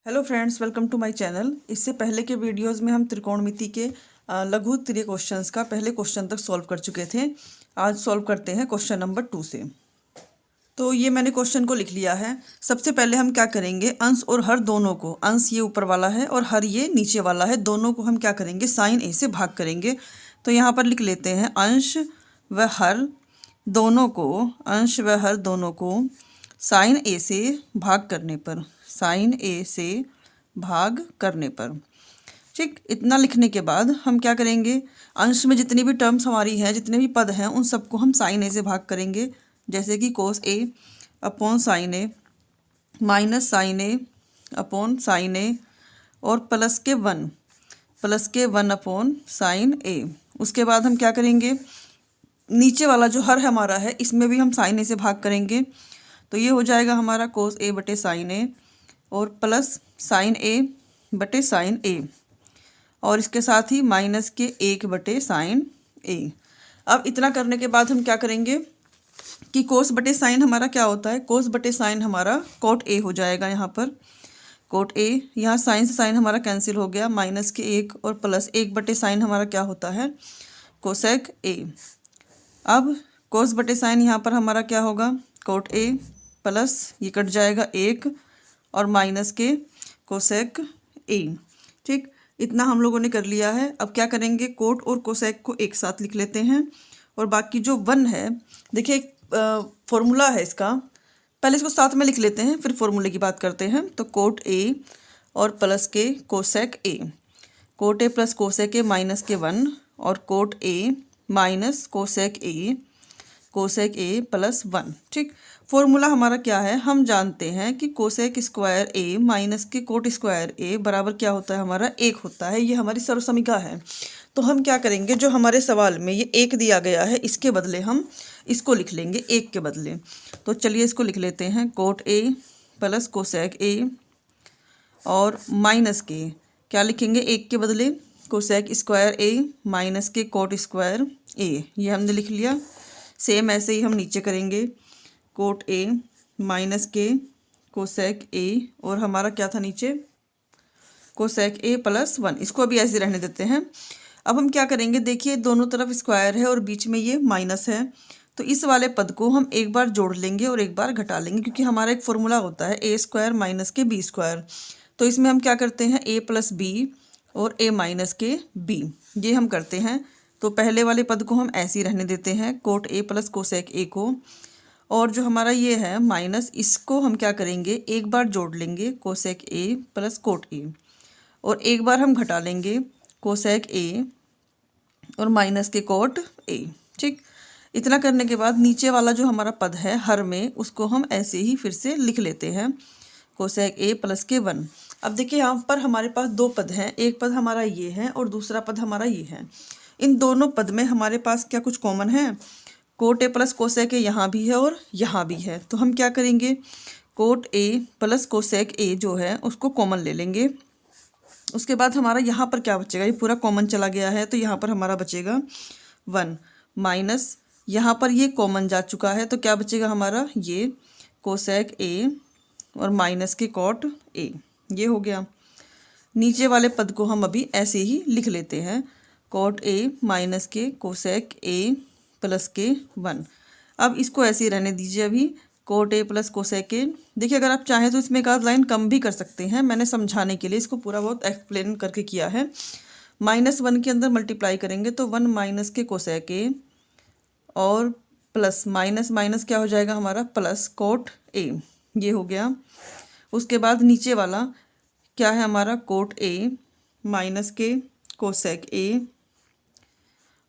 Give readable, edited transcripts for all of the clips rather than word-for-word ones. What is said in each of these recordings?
Hello friends, welcome to my channel. इससे पहले के वीडियोस में हम त्रिकोणमिति के लघु त्रिय क्वेश्चंस का पहले क्वेश्चन तक सॉल्व कर चुके थे। आज सॉल्व करते हैं क्वेश्चन नंबर 2 से। तो ये मैंने क्वेश्चन को लिख लिया है। सबसे पहले हम क्या करेंगे, अंश और हर दोनों को, अंश ये ऊपर वाला है और हर ये नीचे वाला है, दोनों को हम क्या करेंगे, साइन ए से भाग करेंगे। तो यहाँ पर लिख लेते हैं अंश व हर दोनों को, अंश व हर दोनों को साइन ए से भाग करने पर, साइन ए से भाग करने पर, ठीक। इतना लिखने के बाद हम क्या करेंगे, अंश में जितनी भी टर्म्स हमारी हैं, जितने भी पद हैं, उन सबको हम साइन ए से भाग करेंगे। जैसे कि कोस A upon sine A, minus sign A upon sine ए, और प्लस के वन अपॉन साइन ए। उसके बाद हम क्या करेंगे, नीचे वाला जो हर हमारा है इसमें भी हम साइन ए से भाग करेंगे। तो ये हो जाएगा हमारा कोस ए बटे साइन ए और प्लस साइन ए बटे साइन ए, और इसके साथ ही माइनस के 1 बटे साइन ए। अब इतना करने के बाद हम क्या करेंगे कि कोस बटे साइन हमारा क्या होता है, कोस बटे साइन हमारा कोट ए हो जाएगा। यहाँ पर कोट ए, यहाँ साइन से साइन हमारा कैंसिल हो गया, माइनस के 1 और प्लस 1 बटे साइन हमारा क्या होता है, कोसेक ए। अब कोस बटे साइन यहाँ पर हमारा क्या होगा, कोट ए प्लस ये कट जाएगा 1 और माइनस के कोसेक ए, ठीक। इतना हम लोगों ने कर लिया है। अब क्या करेंगे, कोट और कोसेक को एक साथ लिख लेते हैं, और बाकी जो 1 है, देखिए फॉर्मूला है इसका, पहले इसको साथ में लिख लेते हैं फिर फॉर्मूले की बात करते हैं। तो कोट ए और प्लस के cosec A, coat A plus cosec A minus के 1, और coat A minus cosec A plus 1, ठीक। फॉर्मूला हमारा क्या है, हम जानते हैं कि कोसेक स्क्वायर ए माइनस के कोट स्क्वायर ए बराबर क्या होता है, हमारा 1 होता है। ये हमारी सर्वसमीका है। तो हम क्या करेंगे, जो हमारे सवाल में ये 1 दिया गया है, इसके बदले हम इसको लिख लेंगे 1 के बदले। तो चलिए इसको लिख लेते हैं, कोट ए प्लस कोसेक ए, और माइनस के क्या लिखेंगे, 1 के बदले कोसेक स्क्वायर ए माइनस के कोट स्क्वायर ए। ये हमने लिख लिया। सेम ऐसे ही हम नीचे करेंगे, कोट ए माइनस के कोसेक ए, और हमारा क्या था नीचे, कोसेक ए प्लस 1। इसको अभी ऐसे रहने देते हैं। अब हम क्या करेंगे, देखिए दोनों तरफ स्क्वायर है और बीच में ये माइनस है, तो इस वाले पद को हम एक बार जोड़ लेंगे और एक बार घटा लेंगे, क्योंकि हमारा एक फॉर्मूला होता है ए स्क्वायर माइनस के बी स्क्वायर। तो इसमें हम क्या करते हैं, ए प्लस बी और ए माइनस के बी, ये हम करते हैं। तो पहले वाले पद को हम ऐसे ही रहने देते हैं, कोट ए प्लस कोसेक ए को, और जो हमारा ये है माइनस, इसको हम क्या करेंगे, एक बार जोड़ लेंगे cosec A plus cot A, और एक बार हम घटा लेंगे कोसेक ए और माइनस के कोट ए, ठीक। इतना करने के बाद नीचे वाला जो हमारा पद है हर में, उसको हम ऐसे ही फिर से लिख लेते हैं, कोसेक ए प्लस के 1। अब देखिए यहाँ पर हमारे पास 2 पद हैं, एक पद हमारा ये है और दूसरा पद हमारा ये है। इन दोनों पद में हमारे पास क्या कुछ कॉमन है, कोट ए प्लस कोसेक ए यहाँ भी है और यहाँ भी है। तो हम क्या करेंगे, कोट ए प्लस कोसेक ए जो है उसको कॉमन ले लेंगे। उसके बाद हमारा यहाँ पर क्या बचेगा, ये पूरा कॉमन चला गया है, तो यहाँ पर हमारा बचेगा 1 माइनस, यहाँ पर ये कॉमन जा चुका है, तो क्या बचेगा हमारा, ये कोसेक ए और माइनस के कोट ए, ये हो गया। नीचे वाले पद को हम अभी ऐसे ही लिख लेते हैं, कोट ए माइनस के कोसेक ए प्लस के 1। अब इसको ऐसे ही रहने दीजिए अभी, कोट ए प्लस कोसेक ए। देखिए अगर आप चाहें तो इसमें एक आध लाइन कम भी कर सकते हैं, मैंने समझाने के लिए इसको पूरा बहुत एक्सप्लेन करके किया है। -1 के अंदर मल्टीप्लाई करेंगे तो 1 माइनस के कोसेक ए, और प्लस माइनस माइनस क्या हो जाएगा हमारा, प्लस कोट ए, ये हो गया। उसके बाद नीचे वाला क्या है हमारा, कोट ए माइनस के कोसेक ए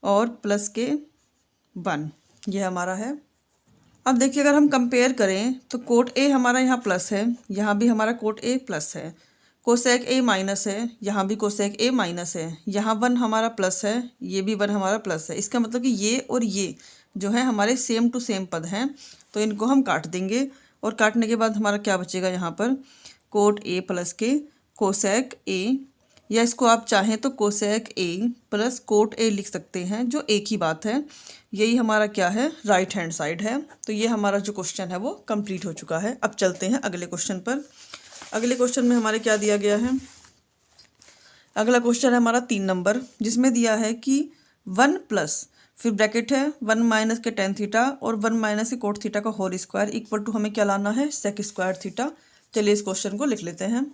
और प्लस के 1, ये हमारा है। अब देखिए अगर हम कंपेयर करें तो कोट ए हमारा यहाँ प्लस है, यहाँ भी हमारा कोट ए प्लस है, कोसेक ए माइनस है, यहाँ भी कोसेक ए माइनस है, यहाँ 1 हमारा प्लस है, ये भी 1 हमारा प्लस है। इसका मतलब कि ये और ये जो है हमारे सेम टू सेम पद हैं, तो इनको हम काट देंगे, और काटने के बाद हमारा क्या बचेगा यहाँ पर, कोट ए प्लस के कोसेक ए, या इसको आप चाहें तो cosec A plus cot A लिख सकते हैं, जो एक ही बात है। यही हमारा क्या है, राइट हैंड साइड है। तो ये हमारा जो क्वेश्चन है वो कंप्लीट हो चुका है। अब चलते हैं अगले क्वेश्चन पर। अगले क्वेश्चन में हमारे क्या दिया गया है। अगला क्वेश्चन है हमारा 3 नंबर, जिसमें दिया है कि 1 प्लस फिर ब्रैकेट है 1 माइनस के टेन थीटा और 1 माइनस के कोट थीटा का होल स्क्वायर इक्वल टू हमें क्या लाना है, सेक स्क्वायर थीटा। चलिए इस क्वेश्चन को लिख लेते हैं।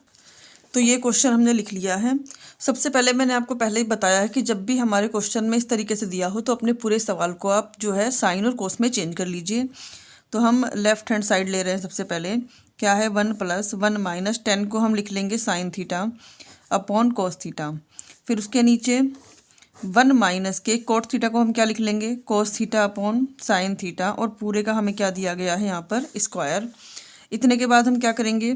तो ये क्वेश्चन हमने लिख लिया है। सबसे पहले मैंने आपको पहले ही बताया है कि जब भी हमारे क्वेश्चन में इस तरीके से दिया हो तो अपने पूरे सवाल को आप जो है साइन और कोस में चेंज कर लीजिए। तो हम लेफ्ट हैंड साइड ले रहे हैं। सबसे पहले क्या है 1 प्लस 1 माइनस 10 को हम लिख लेंगे sine theta upon cos theta. फिर उसके नीचे 1 माइनस के कोट थीटा को हम क्या लिख लेंगे, cos theta upon sine theta, और पूरे का हमें क्या दिया गया है यहाँ पर स्क्वायर। इतने के बाद हम क्या करेंगे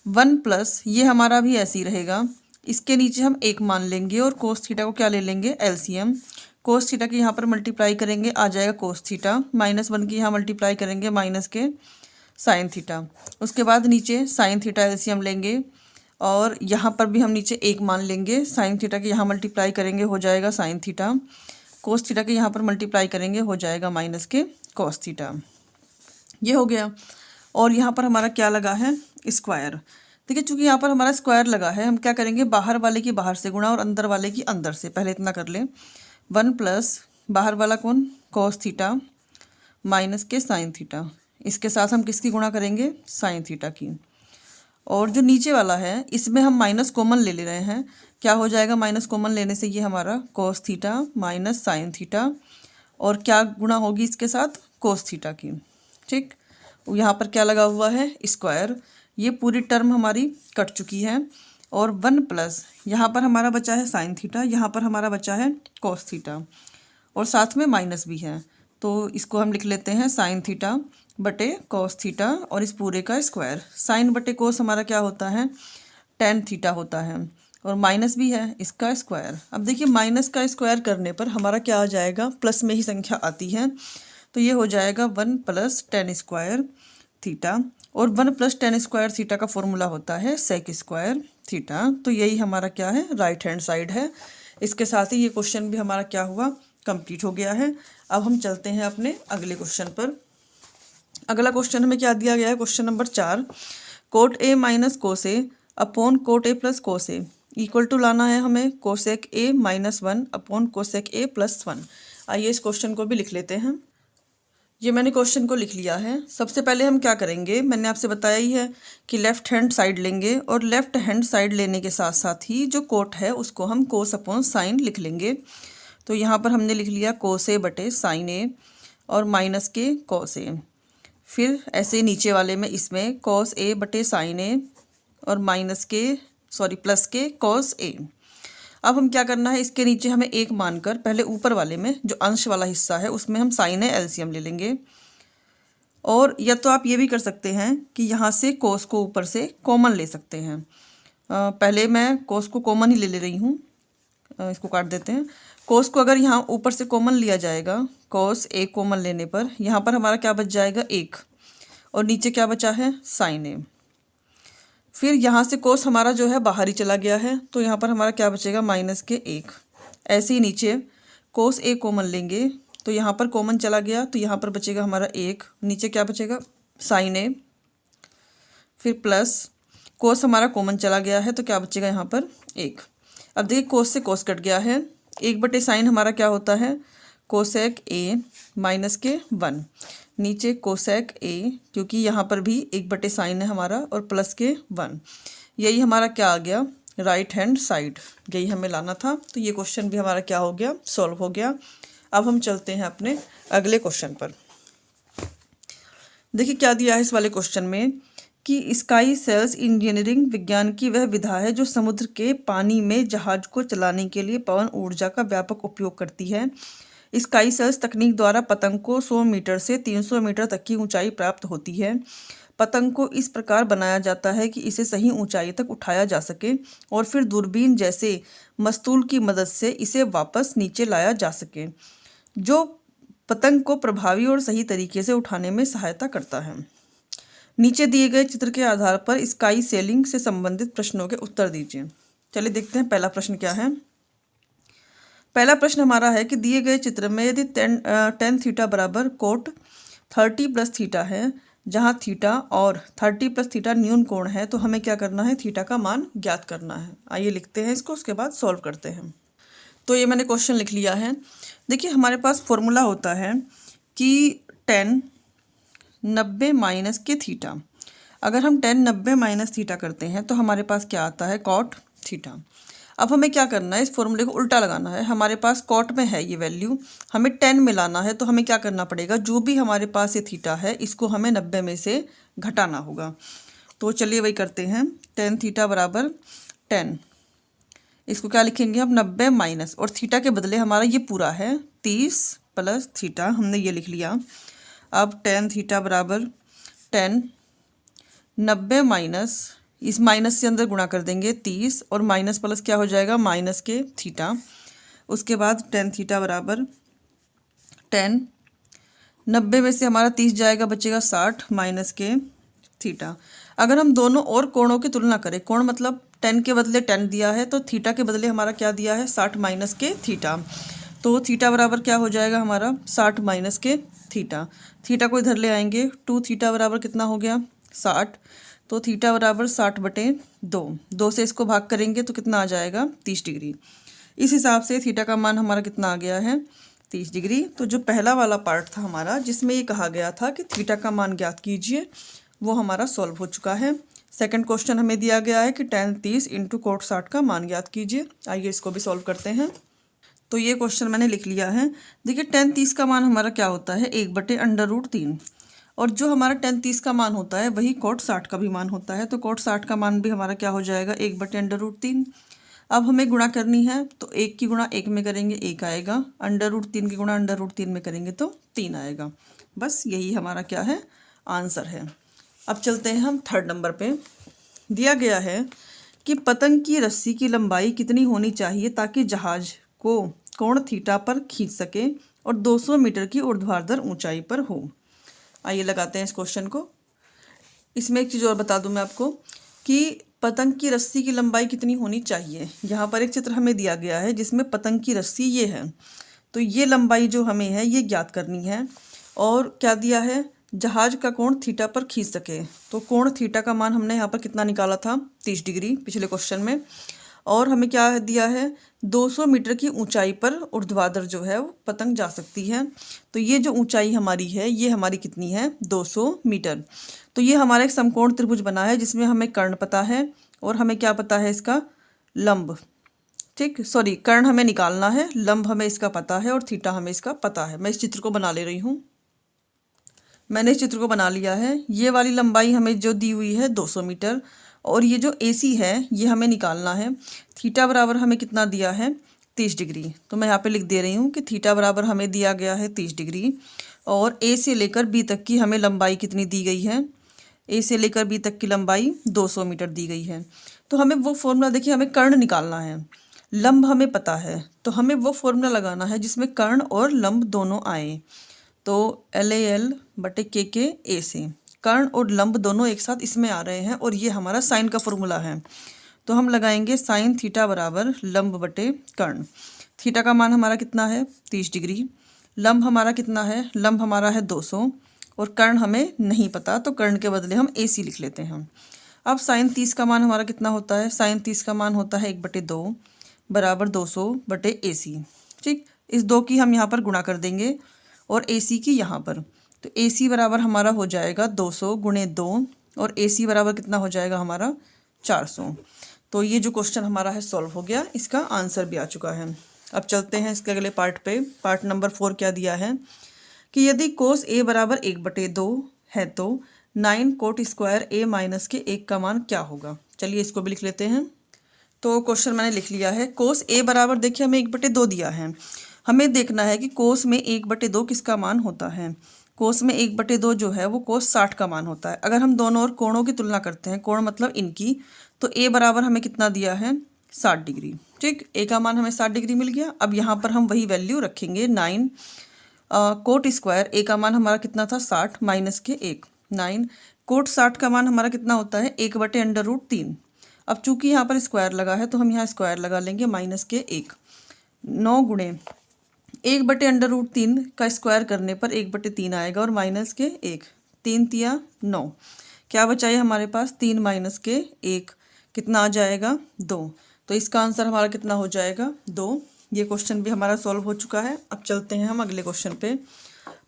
1 प्लस ये हमारा भी ऐसे ही रहेगा, इसके नीचे हम 1 मान लेंगे और कोस थीटा को क्या ले लेंगे एलसीएम। कोस थीटा के यहाँ पर मल्टीप्लाई करेंगे आ जाएगा कोस थीटा, -1 की यहाँ मल्टीप्लाई करेंगे माइनस के साइन थीटा। उसके बाद नीचे साइन थीटा एलसीएम लेंगे और यहाँ पर भी हम नीचे 1 मान लेंगे। साइन थीटा के यहाँ मल्टीप्लाई करेंगे हो जाएगा साइन थीटा, कोस थीटा के यहाँ पर मल्टीप्लाई करेंगे हो जाएगा माइनस के कोस थीटा। ये हो गया। और यहाँ पर हमारा क्या लगा है स्क्वायर। ठीक है, चूंकि यहाँ पर हमारा स्क्वायर लगा है हम क्या करेंगे बाहर वाले की बाहर से गुणा और अंदर वाले की अंदर से। पहले इतना कर लें 1 प्लस बाहर वाला कौन कोस थीटा माइनस के साइन थीटा, इसके साथ हम किसकी गुणा करेंगे साइन थीटा की। और जो नीचे वाला है इसमें हम माइनस कॉमन ले ले रहे हैं। क्या हो जाएगा माइनस कॉमन लेने से ये हमारा cos theta minus sine theta, और क्या गुणा होगी इसके साथ कोस थीटा की। ठीक, यहाँ पर क्या लगा हुआ है स्क्वायर। ये पूरी टर्म हमारी कट चुकी है। और 1 प्लस यहाँ पर हमारा बचा है साइन थीटा, यहाँ पर हमारा बचा है कोस थीटा, और साथ में माइनस भी है। तो इसको हम लिख लेते हैं साइन थीटा बटे कोस थीटा और इस पूरे का स्क्वायर। साइन बटे कोस हमारा क्या होता है टेन थीटा होता है, और माइनस भी है इसका स्क्वायर। अब देखिए माइनस का स्क्वायर करने पर हमारा क्या आ जाएगा, प्लस में ही संख्या आती है। तो ये हो जाएगा 1 प्लस टेन स्क्वायर थीटा, और 1 प्लस टेन स्क्वायर थीटा का फॉर्मूला होता है सेक स्क्वायर थीटा। तो यही हमारा क्या है राइट हैंड साइड है। इसके साथ ही ये क्वेश्चन भी हमारा क्या हुआ कंप्लीट हो गया है। अब हम चलते हैं अपने अगले क्वेश्चन पर। अगला क्वेश्चन हमें क्या दिया गया है, question number 4, cot A minus cos A upon cot A plus cos A equal to लाना है हमें cosec A -1 upon cosec A +1। आइए इस क्वेश्चन को भी लिख लेते हैं। ये मैंने क्वेश्चन को लिख लिया है। सबसे पहले हम क्या करेंगे, मैंने आपसे बताया ही है कि लेफ्ट हैंड साइड लेंगे, और लेफ्ट हैंड साइड लेने के साथ साथ ही जो कोट है उसको हम कोस अपॉन साइन लिख लेंगे। तो यहाँ पर हमने लिख लिया कोस ए बटे साइन ए और माइनस के कोस ए। फिर ऐसे नीचे वाले में इसमें कॉस ए बटे साइन ए और प्लस के कॉस ए। अब हम क्या करना है, इसके नीचे हमें 1 मानकर पहले ऊपर वाले में जो अंश वाला हिस्सा है उसमें हम साइन ए एलसीएम ले लेंगे। और या तो आप ये भी कर सकते हैं कि यहाँ से कोस को ऊपर से कॉमन ले सकते हैं। पहले मैं कोस को कॉमन ही ले रही हूँ, इसको काट देते हैं। कोस को अगर यहाँ ऊपर से कॉमन लिया जाएगा, कोस ए कॉमन लेने पर यहाँ पर हमारा क्या बच जाएगा 1, और नीचे क्या बचा है साइन ए। फिर यहाँ से कोस हमारा जो है बाहर ही चला गया है, तो यहाँ पर हमारा क्या बचेगा माइनस के 1। ऐसे ही नीचे कोस ए कॉमन लेंगे तो यहाँ पर कॉमन चला गया, तो यहाँ पर बचेगा हमारा 1, नीचे क्या बचेगा साइन ए। फिर प्लस कोस हमारा कॉमन चला गया है तो क्या बचेगा यहाँ पर 1। अब देखिए कोस से कोस कट गया है, 1 बटे साइन हमारा क्या होता है कोसेक ए माइनस के 1, नीचे कोसेक ए क्योंकि यहाँ पर भी 1 बटे साइन है हमारा और प्लस के 1। यही हमारा क्या आ गया राइट हैंड साइड, यही हमें लाना था। तो ये क्वेश्चन भी हमारा क्या हो गया सॉल्व हो गया। अब हम चलते हैं अपने अगले क्वेश्चन पर। देखिए क्या दिया है इस वाले क्वेश्चन में कि स्काई सेल्स इंजीनियरिंग विज्ञान की वह विधा है जो समुद्र के पानी में जहाज को चलाने के लिए पवन ऊर्जा का व्यापक उपयोग करती है। स्काई सेल्स तकनीक द्वारा पतंग को 100 मीटर से 300 मीटर तक की ऊंचाई प्राप्त होती है। पतंग को इस प्रकार बनाया जाता है कि इसे सही ऊंचाई तक उठाया जा सके और फिर दूरबीन जैसे मस्तूल की मदद से इसे वापस नीचे लाया जा सके, जो पतंग को प्रभावी और सही तरीके से उठाने में सहायता करता है। नीचे दिए गए चित्र के आधार पर स्काई सेलिंग से संबंधित प्रश्नों के उत्तर दीजिए। चलिए देखते हैं पहला प्रश्न क्या है। पहला प्रश्न हमारा है कि दिए गए चित्र में यदि टेन थीटा बराबर कोट 30 प्लस थीटा है जहाँ थीटा और 30 प्लस थीटा न्यून कोण है, तो हमें क्या करना है, थीटा का मान ज्ञात करना है। आइए लिखते हैं इसको, उसके बाद सॉल्व करते हैं। तो ये मैंने क्वेश्चन लिख लिया है। देखिए हमारे पास फॉर्मूला होता है कि tan 90 माइनस के थीटा। अगर हम tan 90 माइनस थीटा करते हैं तो हमारे पास क्या आता है, cot थीटा। अब हमें क्या करना है, इस फॉर्मूले को उल्टा लगाना है। हमारे पास कॉट में है ये वैल्यू, हमें 10 मिलाना है, तो हमें क्या करना पड़ेगा, जो भी हमारे पास ये थीटा है इसको हमें 90 में से घटाना होगा। तो चलिए वही करते हैं, tan थीटा बराबर 10, इसको क्या लिखेंगे हम, 90 माइनस, और थीटा के बदले हमारा ये पूरा है 30 प्लस थीटा, हमने ये लिख लिया। अब tan थीटा बराबर 10, 90 माइनस, इस माइनस से अंदर गुणा कर देंगे 30, और माइनस प्लस क्या हो जाएगा, माइनस के थीटा। उसके बाद tan थीटा बराबर 10, 90 में से हमारा 30 जाएगा, बचेगा 60 माइनस के थीटा। अगर हम दोनों और कोणों की तुलना करें, कोण मतलब 10 के बदले 10 दिया है, तो थीटा के बदले हमारा क्या दिया है, 60 माइनस के थीटा। तो थीटा बराबर क्या हो जाएगा हमारा, 60 माइनस के थीटा। थीटा को इधर ले आएंगे, 2 थीटा बराबर कितना हो गया, 60। तो थीटा बराबर 60/2, 2 से इसको भाग करेंगे तो कितना आ जाएगा, 30 डिग्री। इस हिसाब से थीटा का मान हमारा कितना आ गया है, 30 डिग्री। तो जो पहला वाला पार्ट था हमारा, जिसमें ये कहा गया था कि थीटा का मान ज्ञात कीजिए, वो हमारा सॉल्व हो चुका है। सेकंड क्वेश्चन हमें दिया गया है कि tan 30 इंटू cot 60 का मान ज्ञात कीजिए। आइए इसको भी सॉल्व करते हैं। तो ये क्वेश्चन मैंने लिख लिया है। देखिए tan 30 का मान हमारा क्या होता है, 1/√3, और जो हमारा tan 30 का मान होता है वही cot 60 का भी मान होता है। तो cot 60 का मान भी हमारा क्या हो जाएगा, 1/√3। अब हमें गुणा करनी है, तो 1 की गुणा 1 में करेंगे 1 आएगा, √3 की गुणा √3 में करेंगे तो 3 आएगा। बस यही हमारा क्या है, आंसर है। अब चलते हैं हम थर्ड नंबर पे। दिया गया है कि पतंग की रस्सी की लंबाई कितनी होनी चाहिए ताकि जहाज को कोण थीटा पर खींच सके और 200 मीटर की ऊर्ध्वाधर ऊंचाई पर हो। आइए लगाते हैं इस क्वेश्चन को। इसमें एक चीज़ और बता दूं मैं आपको कि पतंग की रस्सी की लंबाई कितनी होनी चाहिए। यहाँ पर एक चित्र हमें दिया गया है जिसमें पतंग की रस्सी ये है, तो ये लंबाई जो हमें है ये ज्ञात करनी है। और क्या दिया है, जहाज का कोण थीटा पर खींच सके, तो कोण थीटा का मान हमने यहाँ पर कितना निकाला था, 30 डिग्री पिछले क्वेश्चन में। और हमें क्या दिया है, 200 मीटर की ऊंचाई पर ऊर्ध्वाधर जो है वो पतंग जा सकती है। तो ये जो ऊंचाई हमारी है ये हमारी कितनी है, 200 मीटर। तो ये हमारा एक समकोण त्रिभुज बना है जिसमें हमें कर्ण पता है और हमें क्या पता है, इसका लंब, ठीक, सॉरी, कर्ण हमें निकालना है, लंब हमें इसका पता है और थीटा हमें इसका पता है। मैं इस चित्र को बना ले रही हूँ। मैंने इस चित्र को बना लिया है। ये वाली लंबाई हमें जो दी हुई है 200 मीटर, और ये जो AC है ये हमें निकालना है। थीटा बराबर हमें कितना दिया है, 30 डिग्री। तो मैं यहाँ पे लिख दे रही हूँ कि थीटा बराबर हमें दिया गया है 30 डिग्री, और A से लेकर B तक की हमें लंबाई कितनी दी गई है, A से लेकर B तक की लंबाई 200 मीटर दी गई है। तो हमें वो फॉर्मूला, देखिए हमें कर्ण निकालना है, लंब हमें पता है, तो हमें वो फॉर्मूला लगाना है जिसमें कर्ण और लंब दोनों आए। तो LAL/KK A से कर्ण और लंब दोनों एक साथ इसमें आ रहे हैं, और ये हमारा साइन का फॉर्मूला है। तो हम लगाएंगे साइन थीटा बराबर लंब बटे कर्ण। थीटा का मान हमारा कितना है, 30 डिग्री। लंब हमारा कितना है, लंब हमारा है 200, और कर्ण हमें नहीं पता, तो कर्ण के बदले हम AC लिख लेते हैं। अब साइन 30 का मान हमारा कितना होता है, साइन 30 का मान होता है 1/2 बराबर 200 AC। ठीक, इस 2 की हम यहाँ पर गुणा कर देंगे और AC की यहाँ पर, तो AC बराबर हमारा हो जाएगा 200 गुणे 2, और AC बराबर कितना हो जाएगा हमारा 400। तो ये जो क्वेश्चन हमारा है सॉल्व हो गया, इसका आंसर भी आ चुका है। अब चलते हैं इसके अगले पार्ट पे। पार्ट नंबर 4 क्या दिया है कि यदि कोस A बराबर 1/2 है तो 9 कोट स्क्वायर A माइनस के 1 का मान क्या होगा। चलिए इसको भी लिख लेते हैं। तो क्वेश्चन मैंने लिख लिया है। कोस A बराबर, देखिए हमें 1/2 दिया है, हमें देखना है कि कोस में 1/2 किसका मान होता है। कोस में 1/2 जो है वो कोस 60 का मान होता है। अगर हम दोनों और कोणों की तुलना करते हैं, कोण मतलब इनकी, तो A बराबर हमें कितना दिया है, 60 डिग्री। ठीक, A का मान हमें 60 डिग्री मिल गया। अब यहाँ पर हम वही वैल्यू रखेंगे, 9 कोट स्क्वायर A का मान हमारा कितना था, 60 माइनस के 1, 9 कोट 60 का मान हमारा कितना होता है, 1/√3। अब चूंकि यहाँ पर स्क्वायर लगा है तो हम यहाँ स्क्वायर लगा लेंगे, माइनस के 1, 9 गुणे 1/√3 का स्क्वायर करने पर 1/3 आएगा, और माइनस के 1, 3 तिया 9, क्या बचा है हमारे पास 3 माइनस के 1, कितना आ जाएगा 2। तो इसका आंसर हमारा कितना हो जाएगा 2। ये क्वेश्चन भी हमारा सॉल्व हो चुका है। अब चलते हैं हम अगले क्वेश्चन पे।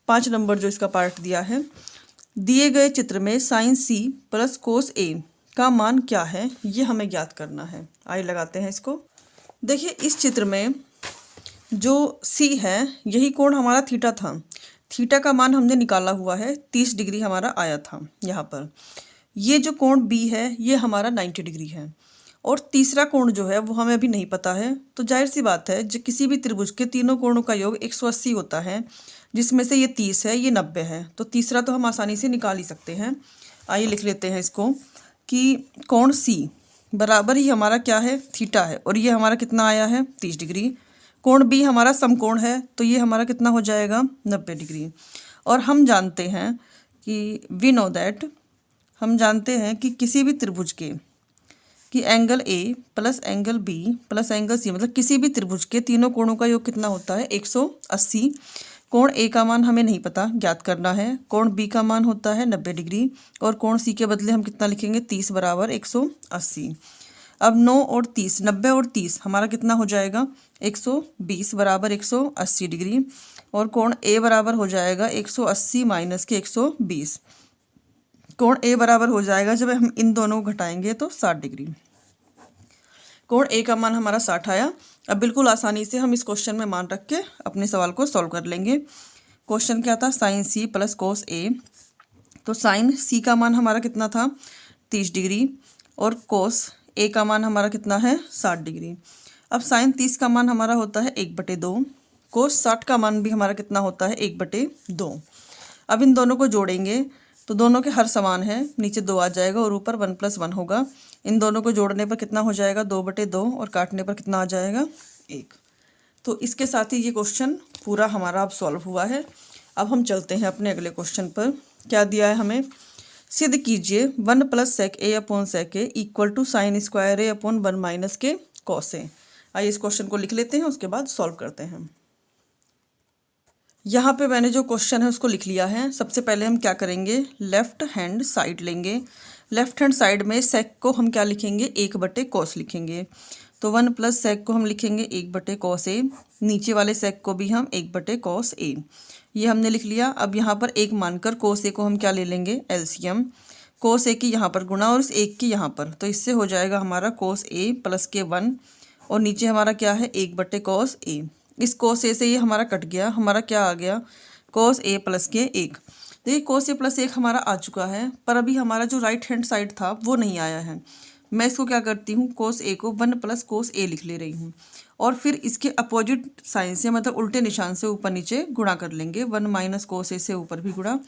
5 नंबर जो इसका पार्ट दिया है, दिए गए चित्र में साइन सी प्लस कोस ए का मान क्या है, ये हमें ज्ञात करना है। आइए लगाते हैं इसको। देखिए इस चित्र में जो सी है यही कोण हमारा थीटा था। थीटा का मान हमने निकाला हुआ है, 30 डिग्री हमारा आया था यहाँ पर। ये जो कोण बी है ये हमारा 90 डिग्री है, और तीसरा कोण जो है वो हमें अभी नहीं पता है। तो जाहिर सी बात है जो किसी भी त्रिभुज के तीनों कोणों का योग 180 होता है, जिसमें से ये 30 है, ये 90 है, तो तीसरा तो हम आसानी से निकाल ही सकते हैं। आइए लिख लेते हैं इसको कि कोण सी बराबर ही हमारा क्या है थीटा है, और ये हमारा कितना आया है 30 डिग्री। कोण बी हमारा समकोण है, तो ये हमारा कितना हो जाएगा 90 डिग्री। और हम जानते हैं कि वी नो दैट, हम जानते हैं कि किसी भी त्रिभुज के कि angle A plus angle B plus angle C, मतलब किसी भी त्रिभुज के तीनों कोणों का योग कितना होता है 180। कोण ए का मान हमें नहीं पता, ज्ञात करना है। कोण बी का मान होता है 90 डिग्री, और कोण सी के बदले हम कितना लिखेंगे 30 बराबर 180। अब 9 और 30, 90 और 30 हमारा कितना हो जाएगा 120 बराबर 180 डिग्री, और कोण ए बराबर हो जाएगा 180 माइनस के 120। कोण ए बराबर हो जाएगा, जब हम इन दोनों को घटाएंगे तो 60 डिग्री। कोण ए का मान हमारा 60 आया। अब बिल्कुल आसानी से हम इस क्वेश्चन में मान रख के अपने सवाल को सॉल्व कर लेंगे। क्वेश्चन क्या था, साइन सी प्लस कोस ए। तो साइन सी का मान हमारा कितना था 30 डिग्री, और कोस ए का मान हमारा कितना है 60 डिग्री। अब साइन 30 का मान हमारा होता है 1/2, कोस 60 का मान भी हमारा कितना होता है 1/2। अब इन दोनों को जोड़ेंगे तो दोनों के हर समान है, नीचे 2 आ जाएगा और ऊपर 1 + 1 होगा। इन दोनों को जोड़ने पर कितना हो जाएगा 2/2, और काटने पर कितना आ जाएगा 1। तो इसके साथ ही ये क्वेश्चन पूरा हमारा अब सॉल्व हुआ है। अब हम चलते हैं अपने अगले क्वेश्चन पर। क्या दिया है हमें, सिद्ध कीजिए 1 + sec a / sec a = sin square a / 1 - के cos a। आइए इस क्वेश्चन को लिख लेते हैं, उसके बाद सॉल्व करते हैं। यहाँ पे मैंने जो क्वेश्चन है उसको लिख लिया है। सबसे पहले हम क्या करेंगे, लेफ्ट हैंड साइड लेंगे। लेफ्ट हैंड साइड में सेक को हम क्या लिखेंगे 1/cos लिखेंगे। तो 1 + sec को हम लिखेंगे 1/cos a, नीचे वाले सेक को भी हम 1/cos a, ये हमने लिख लिया। अब यहाँ पर 1 मानकर cos a को हम क्या ले लेंगे एलसीएम, cos a की यहाँ पर गुणा और इस 1 की यहाँ पर, तो इससे हो जाएगा हमारा cos a + के 1, और नीचे हमारा क्या है 1/cos a। इस cos a से ये हमारा कट गया, हमारा क्या आ गया cos a + के 1। देखिए cos a + 1 हमारा आ चुका है, पर अभी हमारा जो राइट हैंड साइड था वो नहीं आया है। मैं इसको क्या करती हूँ, cos a को 1 + cos a लिख ले रही हूँ, और फिर इसके अपोजिट साइन से, मतलब उल्टे निशान से ऊपर नीचे गुणा कर लेंगे। 1 - cos a से ऊपर भी गुणा,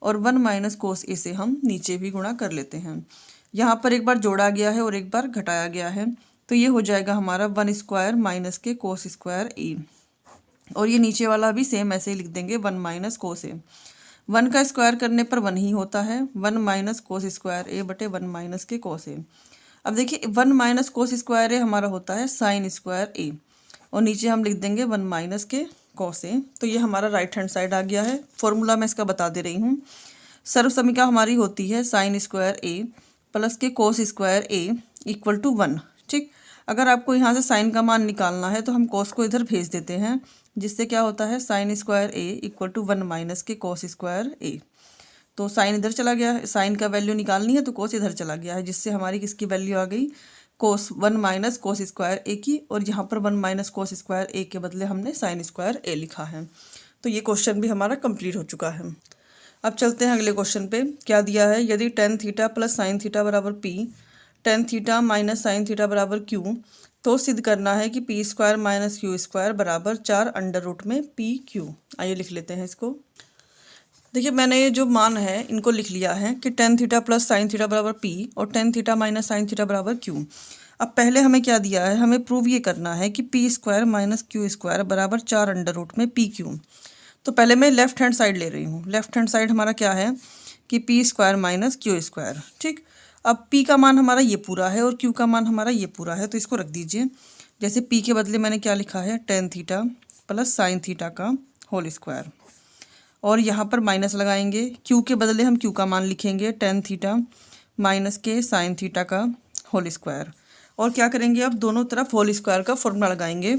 और 1 - cos a से हम नीचे भी गुणा कर लेते हैं। यहाँ पर एक बार जोड़ा गया है और एक बार घटाया गया है, तो ये हो जाएगा हमारा 1² - के cos² a, और ये नीचे वाला भी सेम ऐसे ही लिख देंगे 1 - cos a। 1 का स्क्वायर करने पर 1 ही होता है, 1 - cos² a / 1 - के cos a। अब देखिए 1 - cos² a हमारा होता है sin स्क्वायर a, और नीचे हम लिख देंगे 1 - के cos a। तो ये हमारा राइट हैंड साइड आ गया है। फॉर्मूला मैं इसका बता दे रही हूँ। सर्वसमीका हमारी होती है sin स्क्वायर a + के cos² a = 1। ठीक, अगर आपको यहाँ से साइन का मान निकालना है तो हम cos को इधर भेज देते हैं, जिससे क्या होता है sin स्क्वायर a = 1 - के cos² a। तो साइन इधर चला गया है, साइन का वैल्यू निकालनी है तो cos इधर चला गया है, जिससे हमारी किसकी वैल्यू आ गई cos 1 - cos² a की, और यहाँ पर 1 - cos² a के बदले हमने sin स्क्वायर a लिखा है। तो ये क्वेश्चन भी हमारा कंप्लीट हो चुका है। अब चलते हैं अगले क्वेश्चन पे। क्या दिया है, यदि tan θ + sin θ = p, tan θ - sin θ = q, तो सिद्ध करना है कि p² - q² बराबर 4 √ pq। आइए लिख लेते हैं इसको। देखिए मैंने ये जो मान है इनको लिख लिया है कि tan θ + sin θ = p और tan θ - sin θ = q। अब पहले हमें क्या दिया है, हमें प्रूव ये करना है कि p² - q² बराबर 4 √ pq। तो पहले मैं लेफ्ट हैंड साइड ले रही हूँ। लेफ्ट हैंड साइड हमारा क्या है कि p² - q²। ठीक, अब p का मान हमारा ये पूरा है और q का मान हमारा ये पूरा है, तो इसको रख दीजिए। जैसे p के बदले मैंने क्या लिखा है tan θ + sin θ का होल स्क्वायर, और यहाँ पर माइनस लगाएंगे, क्यू के बदले हम क्यू का मान लिखेंगे tan थीटा माइनस के साइन थीटा का होल स्क्वायर। और क्या करेंगे, अब दोनों तरफ होल स्क्वायर का फॉर्मूला लगाएंगे।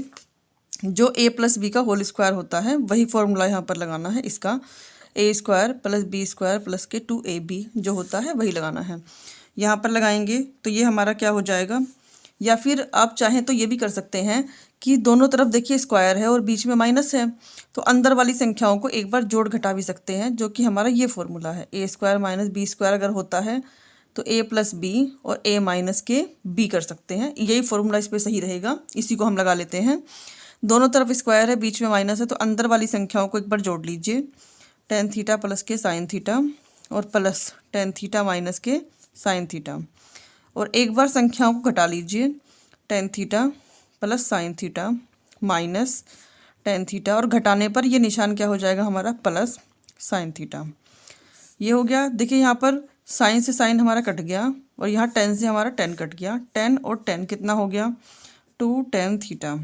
जो a प्लस बी का होल स्क्वायर होता है वही फॉर्मूला यहाँ पर लगाना है, इसका a square plus B square plus के 2ab जो होता है वही लगाना है। यहाँ पर लगाएंगे तो ये हमारा क्या हो जाएगा, या फिर आप चाहें तो ये भी कर सकते हैं कि दोनों तरफ देखिए स्क्वायर है और बीच में माइनस है, तो अंदर वाली संख्याओं को एक बार जोड़ घटा भी सकते हैं, जो कि हमारा ये फॉर्मूला है। a square minus B square अगर होता है तो a प्लस बी और a माइनस के b कर सकते हैं, यही फॉर्मूला इस पर सही रहेगा, इसी को हम लगा लेते हैं। दोनों तरफ स्क्वायर है, बीच में माइनस है, तो अंदर वाली संख्याओं को एक बार जोड़ लीजिए। tan थीटा प्लस के साइन थीटा और प्लस tan थीटा माइनस के साइन थीटा, और एक बार संख्याओं को घटा लीजिए। tan theta plus sine theta minus tan theta, और घटाने पर ये निशान क्या हो जाएगा हमारा, प्लस साइन थीटा। ये हो गया। देखिए यहाँ पर साइन से साइन हमारा कट गया और यहाँ tan से हमारा tan कट गया। tan और tan कितना हो गया, 2 tan थीटा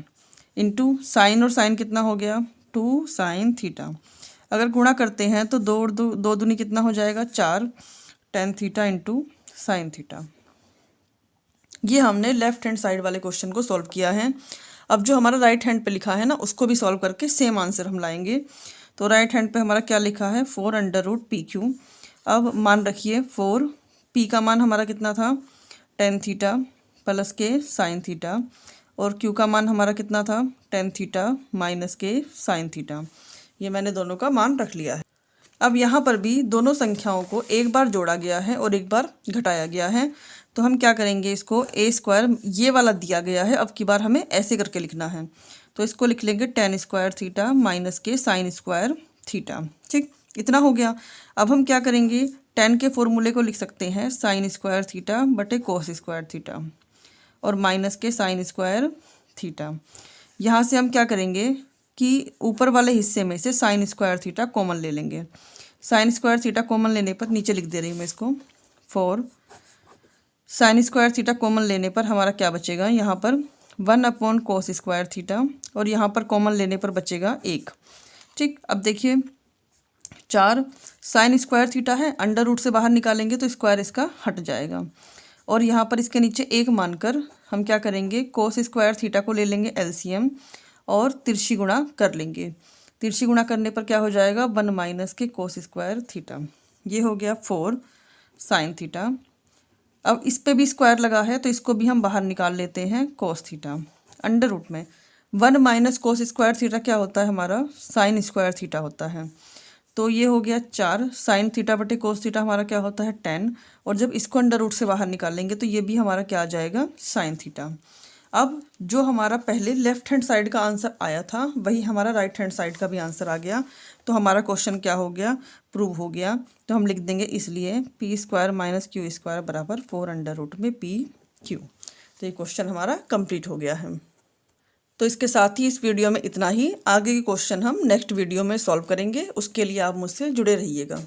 इंटू साइन और साइन कितना हो गया, 2 साइन थीटा। अगर गुणा करते हैं तो दो दूनी कितना हो जाएगा, 4 tan theta into sine theta. ये हमने लेफ्ट हैंड साइड वाले क्वेश्चन को सॉल्व किया है। अब जो हमारा राइट हैंड पे लिखा है ना, उसको भी सॉल्व करके सेम आंसर हम लाएंगे। तो राइट हैंड पे हमारा क्या लिखा है, 4√pq। अब मान रखिए 4, p का मान हमारा कितना था, tan थीटा प्लस के साइन थीटा, और q का मान हमारा कितना था, tan थीटा माइनस के साइन थीटा। ये मैंने दोनों का मान रख लिया है। अब यहाँ पर भी दोनों संख्याओं को एक बार जोड़ा गया है और एक बार घटाया गया है, तो हम क्या करेंगे, इसको a स्क्वायर ये वाला दिया गया है, अब की बार हमें ऐसे करके लिखना है, तो इसको लिख लेंगे tan स्क्वायर थीटा माइनस के साइन स्क्वायर थीटा। ठीक, इतना हो गया। अब हम क्या करेंगे, tan के फॉर्मूले को लिख सकते हैं साइन स्क्वायर थीटा बटे कोस स्क्वायर थीटा, और माइनस के साइन स्क्वायर थीटा। यहाँ से हम क्या करेंगे कि ऊपर वाले हिस्से में से साइन स्क्वायर थीटा कॉमन ले लेंगे। साइन स्क्वायर थीटा कॉमन लेने पर, नीचे लिख दे रही हूँ मैं इसको, 4 साइन स्क्वायर थीटा कॉमन लेने पर हमारा क्या बचेगा, यहाँ पर 1 कोस स्क्वायर थीटा, और यहाँ पर कॉमन लेने पर बचेगा 1। ठीक, अब देखिए 4 साइन स्क्वायर थीटा है, अंडर रूट से बाहर निकालेंगे तो स्क्वायर इसका हट जाएगा, और यहाँ पर इसके नीचे 1 मानकर हम क्या करेंगे, कोस स्क्वायर थीटा को ले लेंगे एलसीएम और तिरछी गुणा कर लेंगे। तिरछी गुणा करने पर क्या हो जाएगा, 1 माइनस के कोस स्क्वायर थीटा। ये हो गया 4 साइन थीटा। अब इस पे भी स्क्वायर लगा है तो इसको भी हम बाहर निकाल लेते हैं, कोस थीटा। अंडर रूट में 1 माइनस कोस स्क्वायर थीटा क्या होता है हमारा, साइन स्क्वायर थीटा होता है। तो ये हो गया 4 साइन थीटा बटे कोस थीटा हमारा क्या होता है, tan, और जब इसको अंडर रूट से बाहर निकालेंगे तो ये भी हमारा क्या आ जाएगा, साइन थीटा। अब जो हमारा पहले लेफ्ट हैंड साइड का आंसर आया था वही हमारा राइट हैंड साइड का भी आंसर आ गया, तो हमारा क्वेश्चन क्या हो गया, प्रूव हो गया। तो हम लिख देंगे इसलिए p square minus Q square बराबर 4 अंडर रूट में pq। तो ये क्वेश्चन हमारा कंप्लीट हो गया है। तो इसके साथ ही इस वीडियो में इतना ही। आगे के क्वेश्चन हम नेक्स्ट वीडियो में सॉल्व करेंगे, उसके लिए आप मुझसे जुड़े रहिएगा।